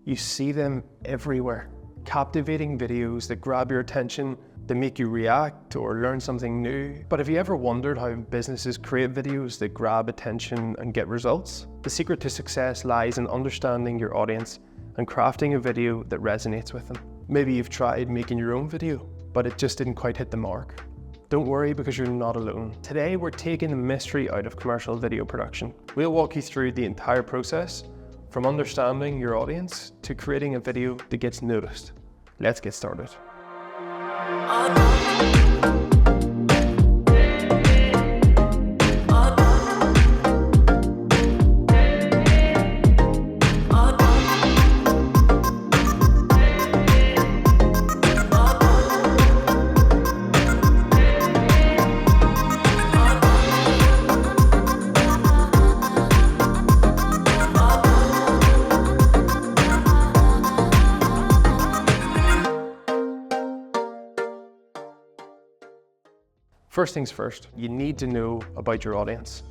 You see them everywhere. Captivating videos that grab your attention, that make you react or learn something new. But have you ever wondered how businesses create videos that grab attention and get results? The secret to success lies in understanding your audience and crafting a video that resonates with them. Maybe you've tried making your own video, but it just didn't quite hit the mark. Don't worry, because you're not alone. Today, we're taking the mystery out of commercial video production. We'll walk you through the entire process, from understanding your audience to creating a video that gets noticed. Let's get started. First things first, you need to know about your audience.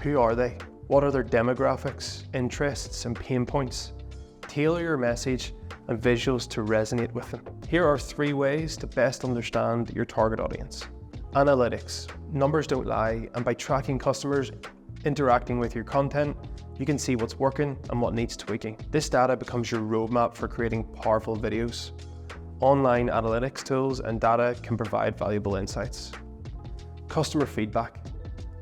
Who are they? What are their demographics, interests, and pain points? Tailor your message and visuals to resonate with them. Here are 3 ways to best understand your target audience. Analytics. Numbers don't lie, and by tracking customers interacting with your content, you can see what's working and what needs tweaking. This data becomes your roadmap for creating powerful videos. Online analytics tools and data can provide valuable insights. Customer feedback.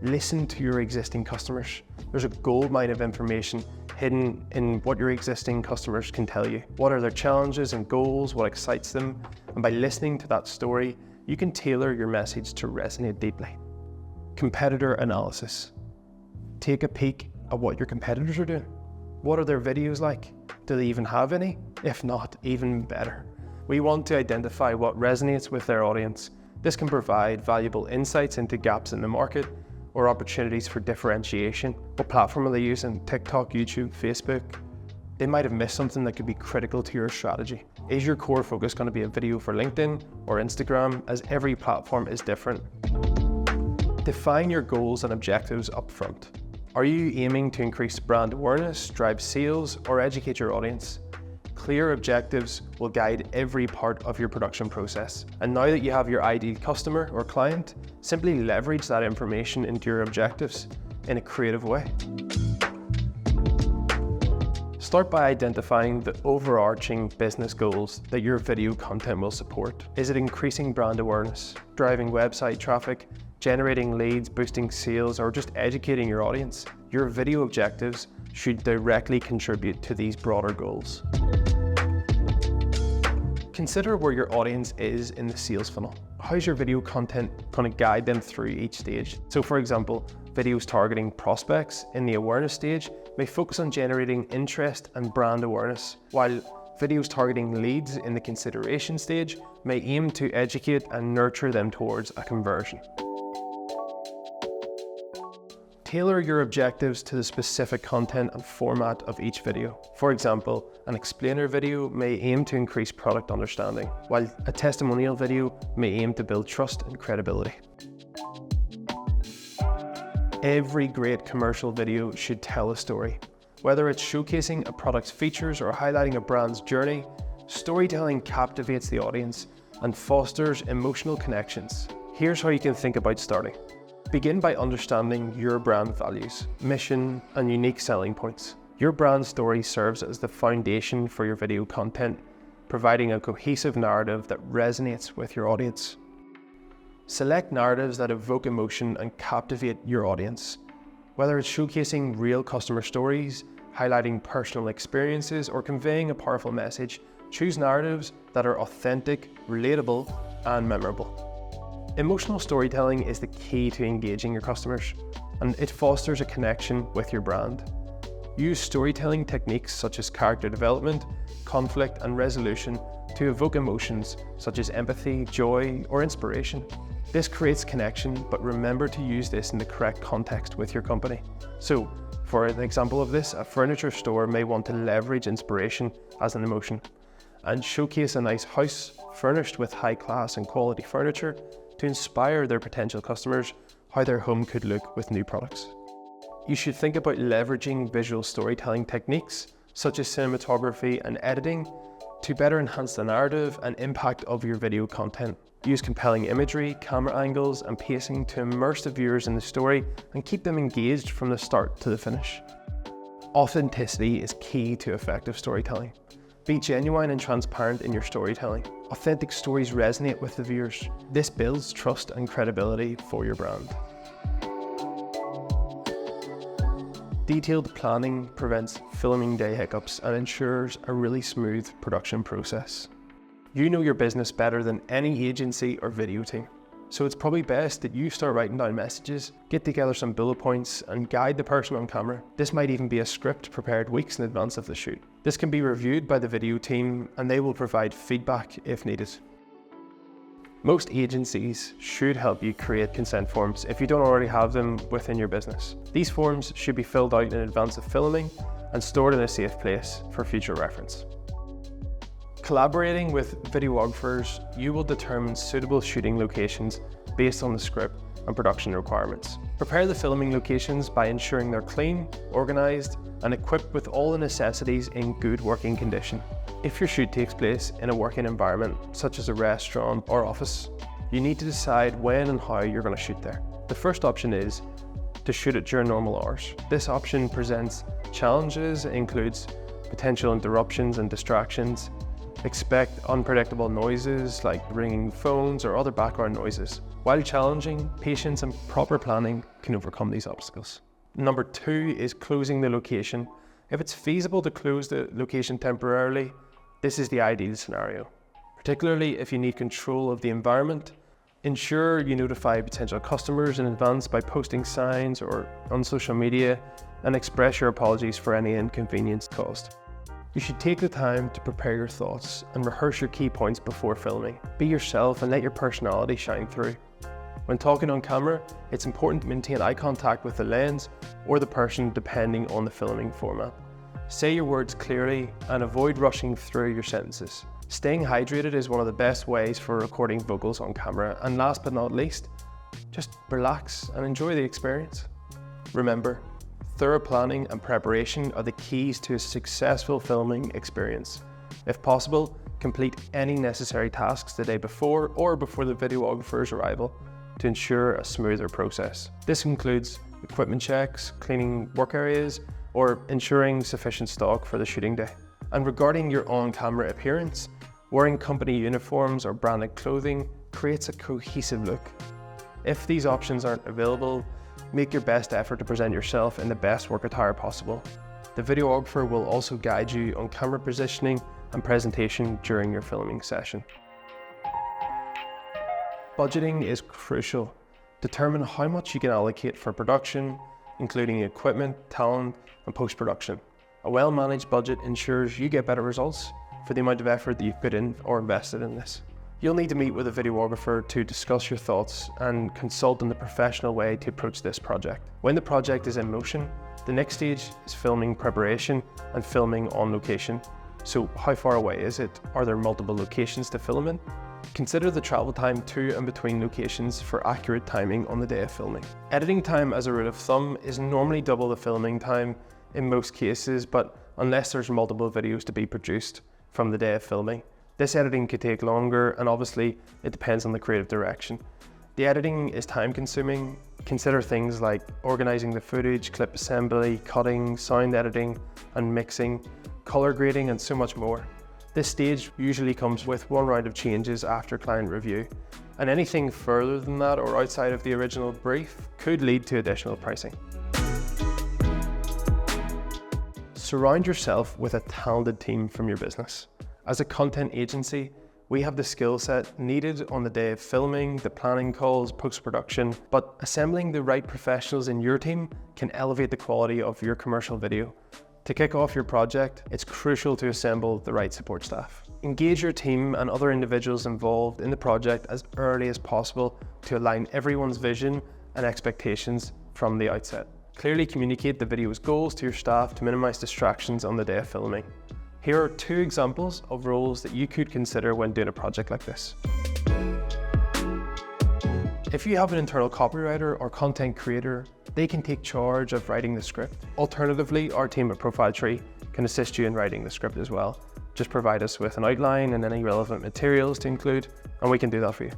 Listen to your existing customers. There's a goldmine of information hidden in what your existing customers can tell you. What are their challenges and goals? What excites them? And by listening to that story, you can tailor your message to resonate deeply. Competitor analysis. Take a peek at what your competitors are doing. What are their videos like? Do they even have any? If not, even better. We want to identify what resonates with their audience. This can provide valuable insights into gaps in the market or opportunities for differentiation. What platform are they using? TikTok, YouTube, Facebook? They might have missed something that could be critical to your strategy. Is your core focus going to be a video for LinkedIn or Instagram, as every platform is different? Define your goals and objectives up front. Are you aiming to increase brand awareness, drive sales, or educate your audience? Clear objectives will guide every part of your production process. And now that you have your ideal customer or client, simply leverage that information into your objectives in a creative way. Start by identifying the overarching business goals that your video content will support. Is it increasing brand awareness, driving website traffic, generating leads, boosting sales, or just educating your audience? Your video objectives should directly contribute to these broader goals. Consider where your audience is in the sales funnel. How's your video content going to guide them through each stage? So for example, videos targeting prospects in the awareness stage may focus on generating interest and brand awareness, while videos targeting leads in the consideration stage may aim to educate and nurture them towards a conversion. Tailor your objectives to the specific content and format of each video. For example, an explainer video may aim to increase product understanding, while a testimonial video may aim to build trust and credibility. Every great commercial video should tell a story. Whether it's showcasing a product's features or highlighting a brand's journey, storytelling captivates the audience and fosters emotional connections. Here's how you can think about starting. Begin by understanding your brand values, mission, and unique selling points. Your brand story serves as the foundation for your video content, providing a cohesive narrative that resonates with your audience. Select narratives that evoke emotion and captivate your audience. Whether it's showcasing real customer stories, highlighting personal experiences, or conveying a powerful message, choose narratives that are authentic, relatable, and memorable. Emotional storytelling is the key to engaging your customers, and it fosters a connection with your brand. Use storytelling techniques such as character development, conflict, and resolution to evoke emotions such as empathy, joy, or inspiration. This creates connection, but remember to use this in the correct context with your company. So, for an example of this, a furniture store may want to leverage inspiration as an emotion and showcase a nice house furnished with high class and quality furniture to inspire their potential customers how their home could look with new products. You should think about leveraging visual storytelling techniques such as cinematography and editing, to better enhance the narrative and impact of your video content. Use compelling imagery, camera angles, and pacing to immerse the viewers in the story and keep them engaged from the start to the finish. Authenticity is key to effective storytelling. Be genuine and transparent in your storytelling. Authentic stories resonate with the viewers. This builds trust and credibility for your brand. Detailed planning prevents filming day hiccups and ensures a really smooth production process. You know your business better than any agency or video team, so it's probably best that you start writing down messages, get together some bullet points, and guide the person on camera. This might even be a script prepared weeks in advance of the shoot. This can be reviewed by the video team, and they will provide feedback if needed. Most agencies should help you create consent forms if you don't already have them within your business. These forms should be filled out in advance of filming and stored in a safe place for future reference. Collaborating with videographers, you will determine suitable shooting locations based on the script and production requirements. Prepare the filming locations by ensuring they're clean, organized, and equipped with all the necessities in good working condition. If your shoot takes place in a working environment, such as a restaurant or office, you need to decide when and how you're going to shoot there. The first option is to shoot it during normal hours. This option presents challenges. It includes potential interruptions and distractions. Expect unpredictable noises like ringing phones or other background noises. While challenging, patience and proper planning can overcome these obstacles. Number 2 is closing the location. If it's feasible to close the location temporarily, this is the ideal scenario. Particularly if you need control of the environment, ensure you notify potential customers in advance by posting signs or on social media, and express your apologies for any inconvenience caused. You should take the time to prepare your thoughts and rehearse your key points before filming. Be yourself and let your personality shine through. When talking on camera, it's important to maintain eye contact with the lens or the person depending on the filming format. Say your words clearly and avoid rushing through your sentences. Staying hydrated is one of the best ways for recording vocals on camera, and last but not least, just relax and enjoy the experience. Remember, thorough planning and preparation are the keys to a successful filming experience. If possible, complete any necessary tasks the day before or before the videographer's arrival to ensure a smoother process. This includes equipment checks, cleaning work areas, or ensuring sufficient stock for the shooting day. And regarding your on-camera appearance, wearing company uniforms or branded clothing creates a cohesive look. If these options aren't available, make your best effort to present yourself in the best work attire possible. The videographer will also guide you on camera positioning and presentation during your filming session. Budgeting is crucial. Determine how much you can allocate for production, including equipment, talent, and post-production. A well-managed budget ensures you get better results for the amount of effort that you've put in or invested in this. You'll need to meet with a videographer to discuss your thoughts and consult in the professional way to approach this project. When the project is in motion, the next stage is filming preparation and filming on location. So how far away is it? Are there multiple locations to film in? Consider the travel time to and between locations for accurate timing on the day of filming. Editing time, as a rule of thumb, is normally double the filming time in most cases, but unless there's multiple videos to be produced from the day of filming. This editing could take longer, and obviously it depends on the creative direction. The editing is time consuming. Consider things like organizing the footage, clip assembly, cutting, sound editing and mixing, color grading, and so much more. This stage usually comes with one round of changes after client review, and anything further than that or outside of the original brief could lead to additional pricing. Surround yourself with a talented team from your business. As a content agency, we have the skill set needed on the day of filming, the planning calls, post-production, but assembling the right professionals in your team can elevate the quality of your commercial video. To kick off your project, it's crucial to assemble the right support staff. Engage your team and other individuals involved in the project as early as possible to align everyone's vision and expectations from the outset. Clearly communicate the video's goals to your staff to minimize distractions on the day of filming. Here are 2 examples of roles that you could consider when doing a project like this. If you have an internal copywriter or content creator, they can take charge of writing the script. Alternatively, our team at Profile Tree can assist you in writing the script as well. Just provide us with an outline and any relevant materials to include, and we can do that for you.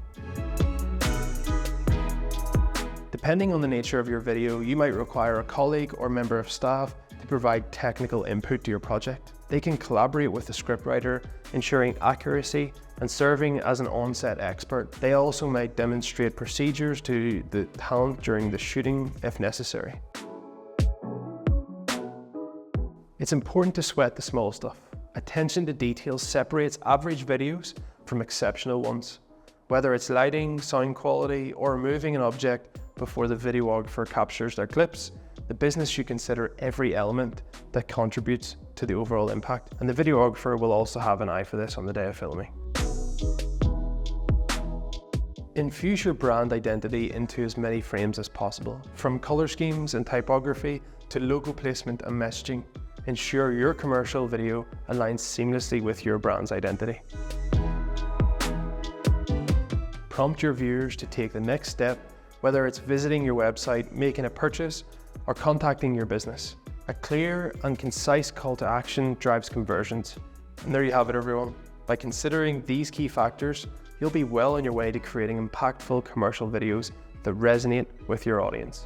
Depending on the nature of your video, you might require a colleague or member of staff to provide technical input to your project. They can collaborate with the scriptwriter, ensuring accuracy and serving as an on-set expert. They also might demonstrate procedures to the talent during the shooting if necessary. It's important to sweat the small stuff. Attention to detail separates average videos from exceptional ones. Whether it's lighting, sound quality, or removing an object before the videographer captures their clips, the business should consider every element that contributes to the overall impact. And the videographer will also have an eye for this on the day of filming. Infuse your brand identity into as many frames as possible, from color schemes and typography to logo placement and messaging. Ensure your commercial video aligns seamlessly with your brand's identity. Prompt your viewers to take the next step, whether it's visiting your website, making a purchase, or contacting your business. A clear and concise call to action drives conversions. And there you have it, everyone. By considering these key factors, you'll be well on your way to creating impactful commercial videos that resonate with your audience.